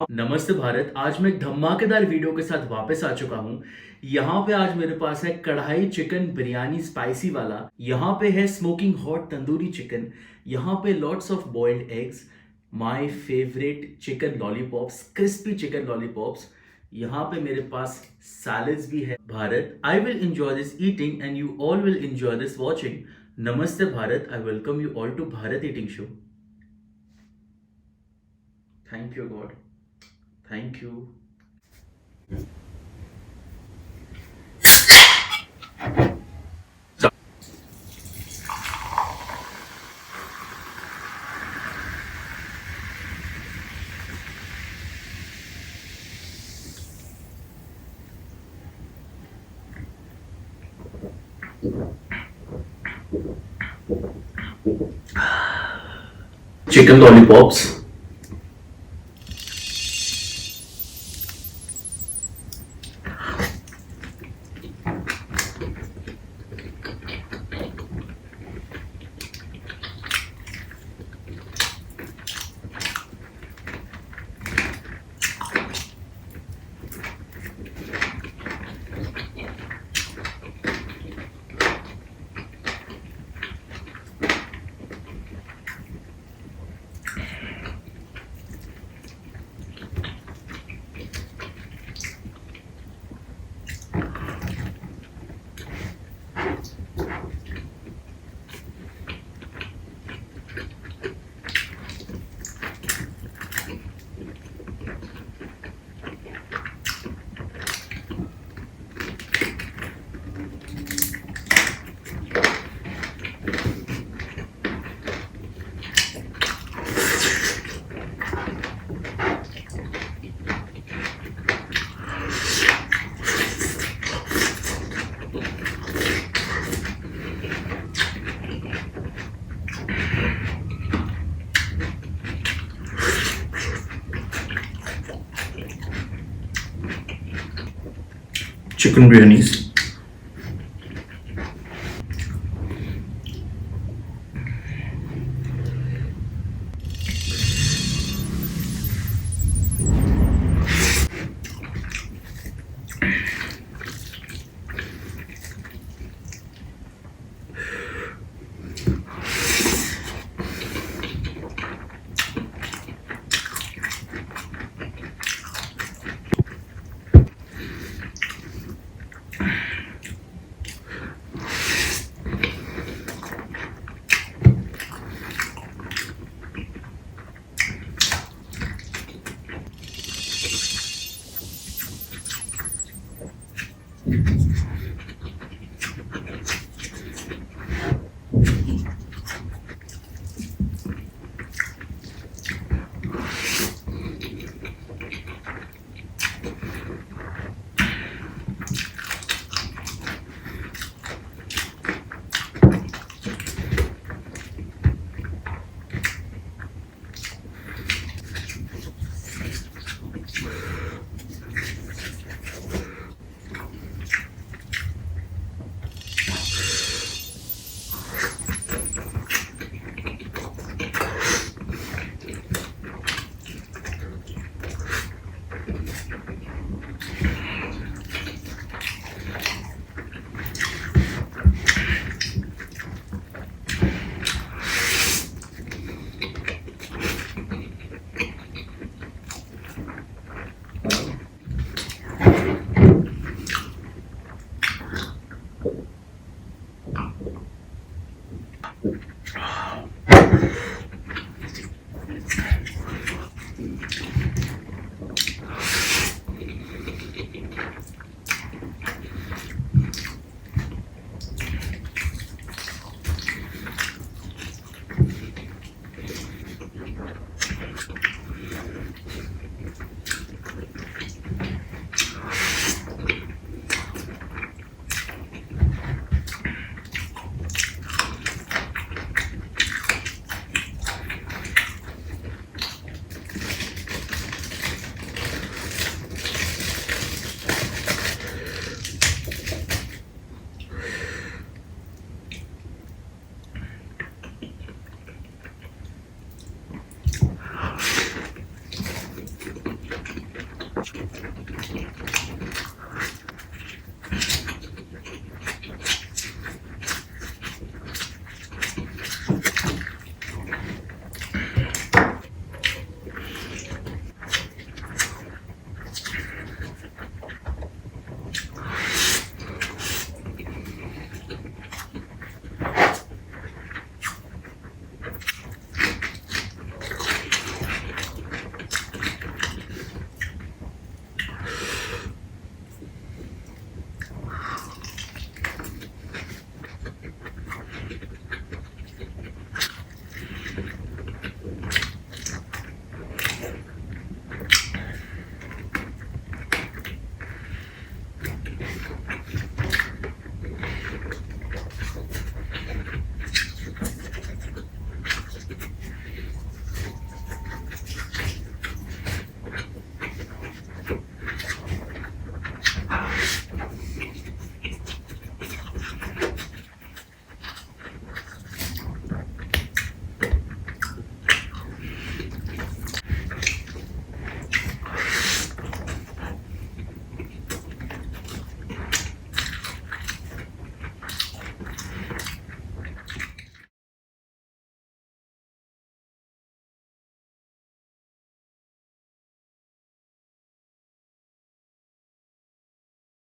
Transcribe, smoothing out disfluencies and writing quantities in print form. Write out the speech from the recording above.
नमस्ते भारत। आज मैं एक धमाकेदार वीडियो के साथ वापस आ चुका हूँ। यहाँ पे आज मेरे पास है कढ़ाई चिकन बिरयानी स्पाइसी वाला। यहाँ पे है स्मोकिंग हॉट तंदूरी चिकन। यहाँ पे lots of boiled eggs, my favourite chicken lollipops, crispy chicken lollipops. यहाँ पे मेरे पास सैलड्स भी है। Bharat, I will enjoy this eating and you all will enjoy this watching. नमस्ते Bharat, I welcome you all to Bharat eating show. Thank you God, thank you. Chicken lollipops. Chicken biryanis.